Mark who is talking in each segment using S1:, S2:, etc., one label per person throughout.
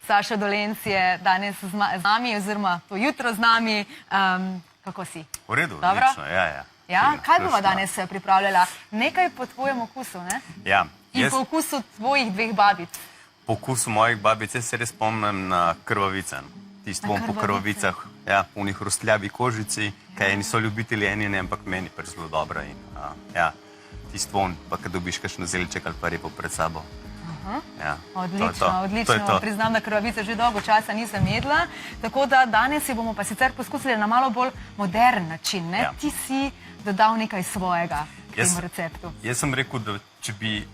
S1: Saša Dolenc je danes z nami, oziroma to jutro z nami. Kako si?
S2: V redu,
S1: Dobro?
S2: odlično, ja.
S1: Ja, kaj bova danes pripravljala? Nekaj po tvojem okusu, ne?
S2: Ja.
S1: In po okusu tvojih dveh babic.
S2: Po okusu mojih babic, jaz se res spomnim na krvavice. Tisto po krvavicah, ja, po njih rostljavi kožici, kaj eni so ljubitelji, eni ne, ampak meni pač zelo dobra. In ja, tisto von, pa kad dobiš kakšno zelček ali pa repo pred sabo. Ja,
S1: odlično. Priznam, da krvavice že dolgo časa nisem jedla, tako da danes si bomo pa sicer poskusili na malo bolj modern način, ne? Ti si dodal nekaj svojega k temu receptu.
S2: Jaz sem rekel, da če bi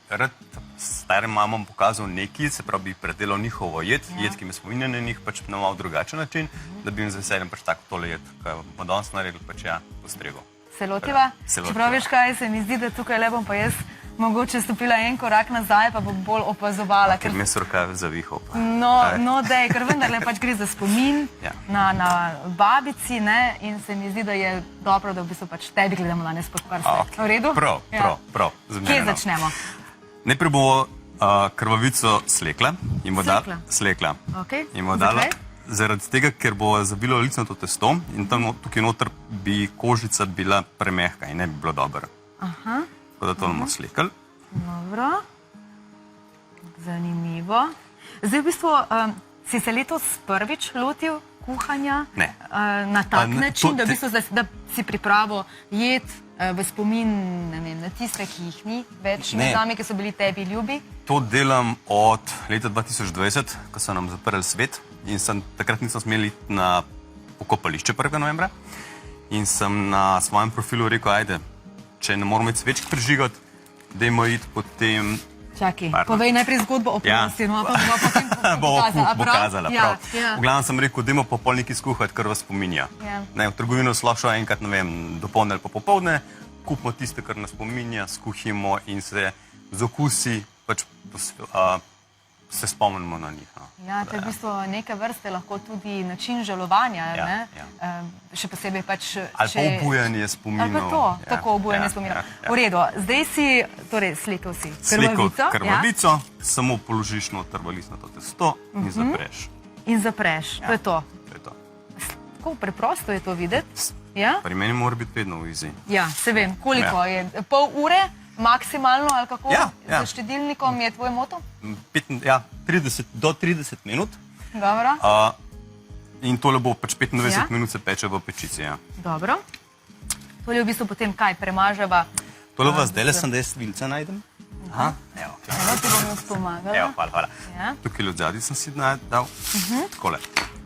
S2: rad starim mamam pokazal nekaj, se pravi, bi predelal njihovo jed, ki me spominja na njih, pač na malo drugačen način, da bi jim z veseljem pač tako tole jed, kaj bomo danes naredili, pač ja, postregel.
S1: Se lotiva? Čeprav veš kaj, se mi zdi, da tukaj le bom pa jaz mogoče stopila en korak nazaj, pa bom bolj opazovala.
S2: Ker me so rokave zavihal.
S1: No, dej, ker vendarle pač gre za spomin na babici, ne, in se mi zdi, da je dobro, da v bistvu pač tebi gledamo danes pod prste. V redu?
S2: Prav.
S1: Kje začnemo?
S2: Najprej bomo krvavico slekla in bo dala slekla. In bo dala zaradi tega, ker bo zabilo licnato testo in tam tukaj noter bi kožica bila premehka in ne bi bilo dobro. Tako da to bomo slekali.
S1: Dobro. Zanimivo. Zdaj v bistvu si se letos prvič lotil kuhanja na tak način, da v bistvu da si pripravo jed v spomin na tiste, ki jih ni več med nami, ki so bili tebi ljubi?
S2: To delam od leta 2020, ko so nam zaprli svet in takrat nisem smel iti na pokopališče 1. novembra in sem na svojem profilu rekel, ajde, če ne moramo iti svečk prižigati, dajmo iti potem...
S1: Čakaj, povej najprej zgodbo o prosti, no, pa bomo potem
S2: pokazala. V glavnem sem rekel, dajmo pa pol nekaj skuhati, kar vas spominja. V trgovino šlo enkrat, ne vem, dopoldne ali pa popoldne, kupimo tiste, kar nas spominja, skuhimo in se z okusi pač se spomnimo na njih.
S1: Ja, to je v bistvu neke vrste lahko tudi način žalovanja, ne? Še posebej pač...
S2: Ali pa obujanje spominov.
S1: Ali pa to, tako obujanje spominov. V redu, zdaj si, torej slekel si krvavico.
S2: Krvavico, samo položiš noter v licnato testo in zapreš.
S1: In zapreš, to je to.
S2: To je to.
S1: Tako preprosto je to videti.
S2: Pri meni mora biti vedno v izi.
S1: Ja, se vem, koliko je? Pol ure? Maksimalno ali kako? Za štedilnikom je tvoj moto?
S2: Ja, do 30 minut.
S1: Dobro.
S2: In tole bo pač 25 minut se peče v pečici, ja.
S1: Dobro. Tole v bistvu potem kaj, premaževa?
S2: Tole vas zdaj sem, da jaz vilce najdem.
S1: Evo, ti bom jaz pomagala.
S2: Evo, hvala. Tukaj od zadnji sem si dal. Takole.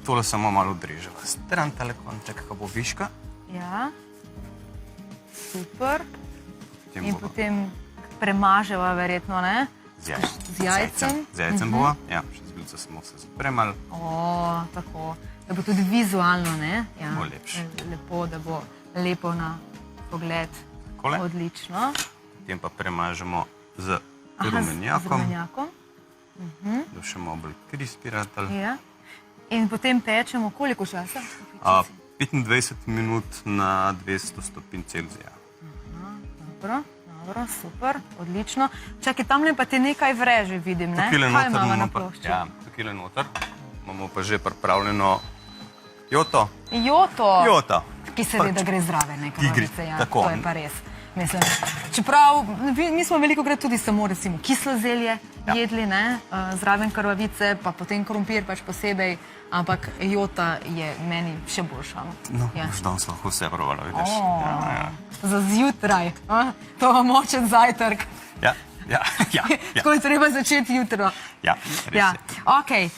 S2: Tole samo malo odreževa. Stran tale konček, kako bo viška.
S1: Ja. Super. In potem premaževa verjetno, ne? Z jajcem.
S2: Z jajcem bova. Ja, še z vilce smo se zapremali.
S1: Tako. Da bo tudi vizualno, ne?
S2: Bo lepše.
S1: Lepo, da bo lepo na pogled.
S2: Takole.
S1: Odlično.
S2: Potem pa premažemo z rumenjakom.
S1: Z rumenjakom.
S2: Da še malo bolj crispy ratal.
S1: Ja. In potem pečemo koliko časa?
S2: 25 minut na 200 stopinj Celzija.
S1: Dobro, super, odlično. Čakaj, tamle pa ti nekaj vreže vidim, ne? Kaj imamo na plošči?
S2: Ja, tukaj noter imamo pa že pripravljeno joto.
S1: Joto? Ki seveda gre zdrave, ne, krvavice, ja, to je pa res. Mislim, čeprav, mi smo veliko krat tudi samo recimo kislo zelje jedli, ne, zraven krvavice, pa potem krompir pač posebej, ampak jota je meni še boljša.
S2: No, už danes lahko vse provala, vidiš.
S1: Za zjutraj, to je močen zajtrk.
S2: Ja.
S1: Tako je treba začeti jutro.
S2: Ja, res je.
S1: Okej,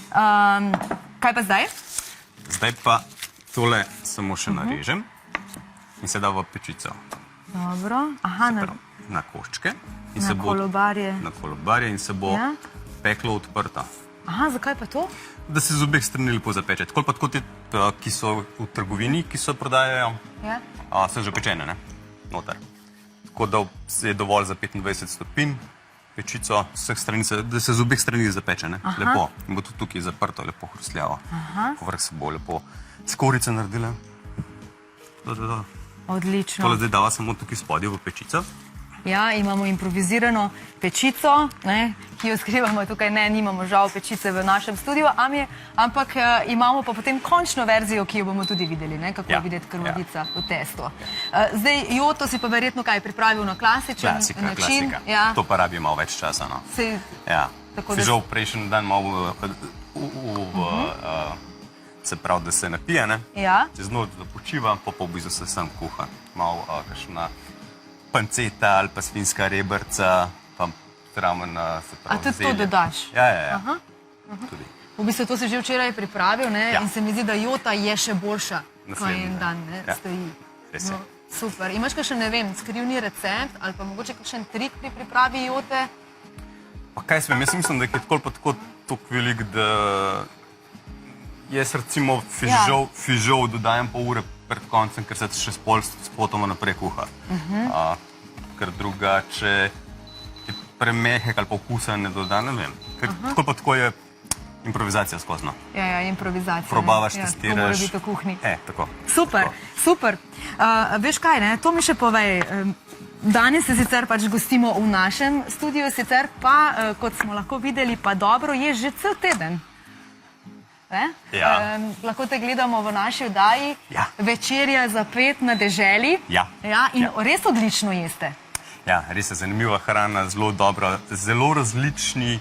S1: kaj pa zdaj?
S2: Zdaj pa tole samo še narežem in se da v pečico.
S1: Dobro,
S2: na koščke.
S1: Na kolobarje.
S2: Na kolobarje in se bo peklo odprto.
S1: Zakaj pa to?
S2: Da se z obeh strani lepo zapeče. Tako pa tako te, ki so v trgovini, ki so prodajajo, so že pečene, ne? Noter. Tako da je dovolj za 25 stopinj pečico, da se z obeh strani zapeče, ne? Lepo. In bo tudi tukaj zaprto, lepo hrustljavo. Povrh se bo lepo skorice naredile.
S1: Odlično.
S2: Tole zdaj dava samo tukaj spodje v pečico.
S1: Ja, imamo improvizirano pečico, ki jo skrivamo tukaj. Ne, nimamo žal pečice v našem studiu, ampak imamo pa potem končno verzijo, ki jo bomo tudi videli, kako je videti krvavica v testu. Zdaj, joto si pa verjetno kaj pripravil na klasičen način.
S2: Klasika. To pa rabi malo več časa. Fižol prejšnji dan malo se pravi, da se napije, čez noč da počiva, pa v bistvu se sam kuha. Malo kakšna panceta ali pa svinjska rebrca, pa ramen se pravi zelje.
S1: A tudi to dodaš?
S2: Ja. Tudi.
S1: V bistvu to si že včeraj pripravil in se mi zdi, da jota je še boljša, ko en dan stoji.
S2: Res je.
S1: Super. Imaš kakšen, ne vem, skrivni recept ali pa mogoče kakšen trik pri pripravi jote?
S2: Pa kaj smem, jaz mislim, da je tako pa tako toliko velik, da jaz recimo fižol dodajam pol ure pred koncem, ker se še spotoma naprej kuha. Ker drugače je premehek ali pa okusa ne doda, ne vem. Ker tako pa tako je improvizacija skozno.
S1: Ja, improvizacija.
S2: Probavaš, testiraš.
S1: To mora biti v kuhinji.
S2: Tako.
S1: Super. Veš kaj, to mi še povej. Danes se sicer pač gostimo v našem studiu, sicer pa, kot smo lahko videli, pa dobro je že cel teden. Lahko te gledamo v naši oddaji. Večerja za 5 na deželi. In res odlično jeste.
S2: Ja, res je zanimiva hrana, zelo dobra, zelo različni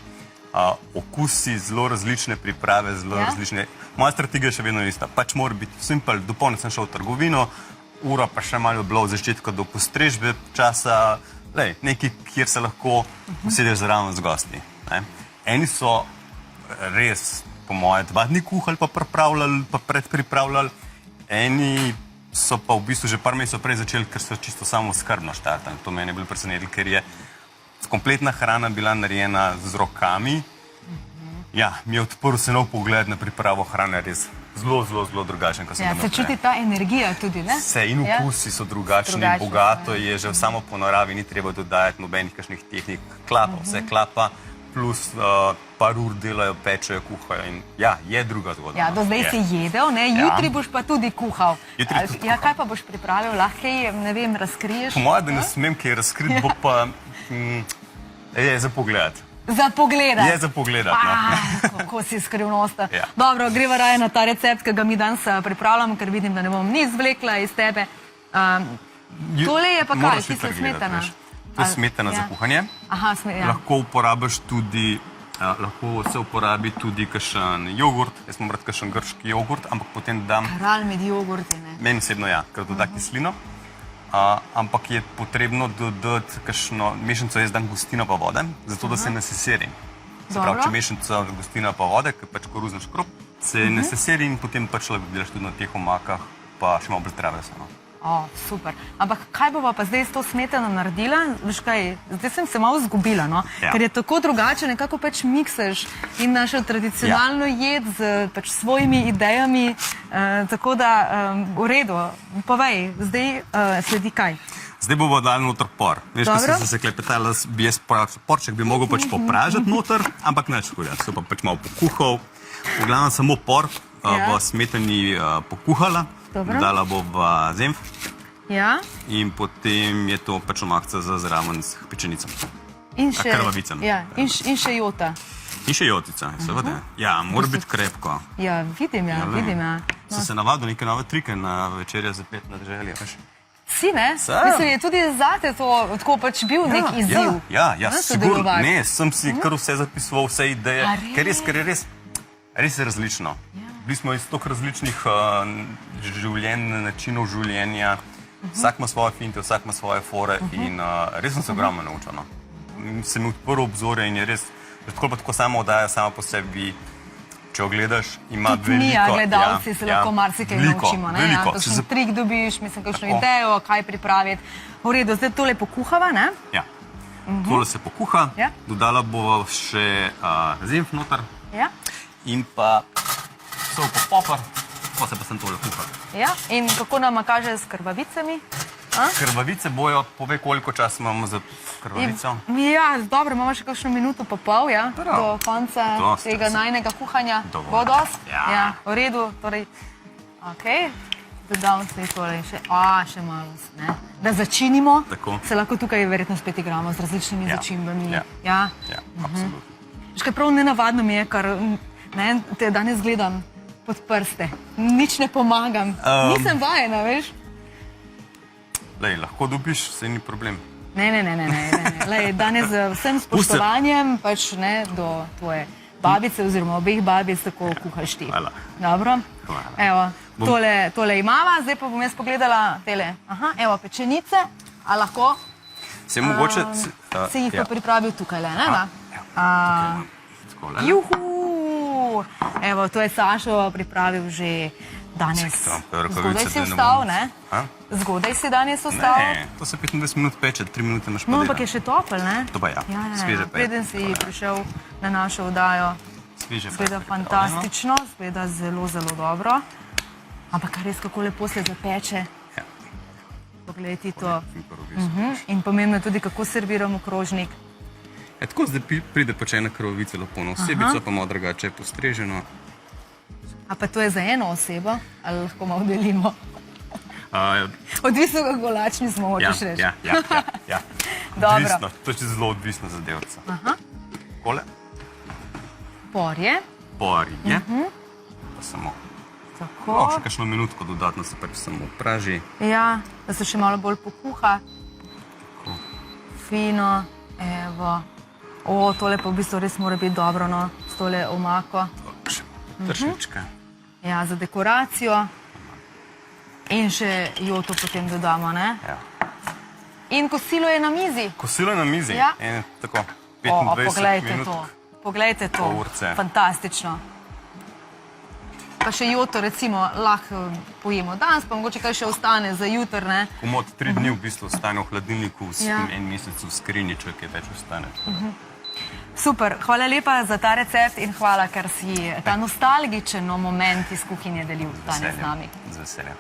S2: okusi, zelo različne priprave, zelo različne. Moja strategija je še vedno ista. Pač mora biti simpel, dopolno sem šel v trgovino, ura pa še malo bilo od začetka do postrežbe časa, nekaj, kjer se lahko usedeš zraven z gosti. Eni so res, po moje, 2 dni kuhali, pa pripravljali, pa predpripravljali. Eni so pa v bistvu že par mesecev prej začeli, ker so čisto samo skrbno štartali. To meni je bilo presenetilo, ker je kompletna hrana bila narejena z rokami. Ja, mi je odprl se nov pogled na pripravo hrane, res zelo drugačen, kot sem ga naprej.
S1: Se čuti ta energija tudi, ne?
S2: Vse in okusi so drugačni, bogato je, že samo po naravi ni treba dodajati nobenih kakšnih tehnik. Klapa, vse klapa, plus par ur delajo, pečejo, kuhajo in je druga zgodba.
S1: Ja, do zdaj si jedel, ne? Jutri boš pa tudi kuhal. Kaj pa boš pripravil? Lahko kaj, ne vem, razkriješ?
S2: Po moje, da ne smem kaj razkriti, bo pa je za pogledati.
S1: Za pogledati?
S2: Je za pogledati,
S1: Kako si skrivnosta. Dobro, greva raje na ta recept, ki ga mi danes pripravljamo, ker vidim, da ne bom nič zvlekla iz tebe. Tole je pa kaj, kisla smetana?
S2: To je smetana za kuhanje. Lahko uporabiš tudi, lahko se uporabi tudi kakšen jogurt. Jaz imam rad kakšen grški jogurt, ampak potem dam...
S1: Kralj med jogurti, ne?
S2: Meni osebno ker doda kislino. Ampak je potrebno dodati kakšno mešanico, jaz dam gostino pa vode, zato da se ne seseri. Se pravi, če mešanica gostina pa vode, ker pač koruzni škrob, se ne seseri in potem pač lahko delaš tudi na teh omakah, pa še malo bolj zdrave so.
S1: Super. Ampak kaj bova pa zdaj s to smetano naredila? Veš kaj, zdaj sem se malo zgubila, ker je tako drugače, nekako pač miksaš in našo tradicionalno jed z pač svojimi idejami, tako da v redu. Povej, zdaj sledi kaj?
S2: Zdaj bomo dali noter por. Veš, ko sem se klepetala, porček bi mogel pač popražati noter, ampak neč hudja, so pa pač malo pokuhal. V glavnem samo por v smetani pokuhala. Dala bo v zenf in potem je to pač omakca za zraven s pečenicami. In krvavicami.
S1: In še jota.
S2: In še jotica, seveda. Ja, mora biti krepko.
S1: Ja, vidim.
S2: Sem se navadil neke nove trike na večerja za 5 na deželi, veš?
S1: Si, ne? Mislim, je tudi zate to tako pač bil nek izziv.
S2: Ja, sigurno. Ne, sem si kar vse zapisoval, vse ideje, ker je res različno. Bili smo iz toliko različnih načinov življenja, vsak ima svoje finte, vsak ima svoje fore in res sem se ogromno naučil. Se mi odprl obzorje in je res, tako pa tako samo oddaja, sama po sebi, če jo gledaš, ima veliko.
S1: Tudi mi, gledalci, se lahko marsikaj naučimo. Kakšen trik dobiš, mislim, kakšno idejo, kaj pripraviti. V redu, zdaj tole pokuhava, ne?
S2: Ja, tole se pokuha, dodala bova še zenf noter in pa sol pa popar, pa se pa sem tole kuha.
S1: Ja, in kako nama kaže s krvavicami?
S2: Krvavice bojo, povej, koliko časa imamo za krvavico?
S1: Ja, dobro, imamo še kakšno minuto pa pol, do konca tega najnega kuhanja. Bo dost? Ja, v redu, torej, okej. dodal se je tole in še malo, ne. Da začinimo,
S2: Tako.
S1: se lahko tukaj verjetno spet igramo z različnimi začimbami.
S2: Ja, absolutno.
S1: Še prav nenavadno mi je, ker ne, te danes gledam pod prste. Nič ne pomagam. Nisem vajena, veš?
S2: Lej, lahko dobiš, saj ni problem.
S1: Ne. Lej, danes z vsem spoštovanjem pač ne do tvoje babice oziroma obeh babic tako kuhaš ti.
S2: Hvala.
S1: Dobro?
S2: Hvala.
S1: Evo, tole imava, zdaj pa bom jaz pogledala tele. Aha, evo, pečenice. A lahko?
S2: Se mogoče...
S1: Se jih pa pripravil tukaj le, ne da?
S2: Takole.
S1: Juhu! Evo, to je Sašo pripravil že danes. Zgodaj si vstal, ne? Zgodaj si danes vstal?
S2: Ne, to se 25 minut peče, 3 minute imaš pa
S1: No,
S2: dela.
S1: ampak je še topel, ne?
S2: To pa ja, sveže pa je.
S1: Preden si prišel na našo oddajo,
S2: Sveže pa je
S1: zgleda
S2: pripravljeno.
S1: fantastično, zgleda zelo, zelo dobro. Ampak res kako lepo se zapeče.
S2: Ja.
S1: Poglej ti to.
S2: Krovico.
S1: In pomembno je tudi, kako serviramo krožnik.
S2: Tako zdaj pride pečena krovica lepo na osebico, pa malo drugače postreženo.
S1: A pa to je za eno osebo, ali lahko malo delimo? Odvisno, kako lačni smo, hočeš reči.
S2: Ja.
S1: Dobro.
S2: Odvisno, to je zelo odvisno za delca. Takole.
S1: Porje.
S2: Porje. Pa samo.
S1: Tako.
S2: Še kakšno minutko dodatno se pač samo praži.
S1: Ja, da se še malo bolj pokuha. Fino, evo. O, tole pa v bistvu res mora biti dobro, no, s tole omako.
S2: Tršnička.
S1: Ja, za dekoracijo. In še joto potem dodamo, ne?
S2: Ja.
S1: In kosilo je na mizi.
S2: Kosilo je na mizi.
S1: Ja.
S2: In tako,
S1: O,
S2: 25
S1: poglejte
S2: minut.
S1: to. Poglejte to.
S2: Pol urce.
S1: Fantastično. Pa še joto recimo lahko pojemo danes, pa mogoče kaj še ostane za jutr, ne?
S2: Komod 3 dni v bistvu ostane v hladilniku,
S1: Ja.
S2: en mesec v skrinji, če kaj več ostane.
S1: Super, hvala lepa za ta recept in hvala, ker si ta nostalgičen moment iz kuhinje delil danes z nami.
S2: Z veseljem.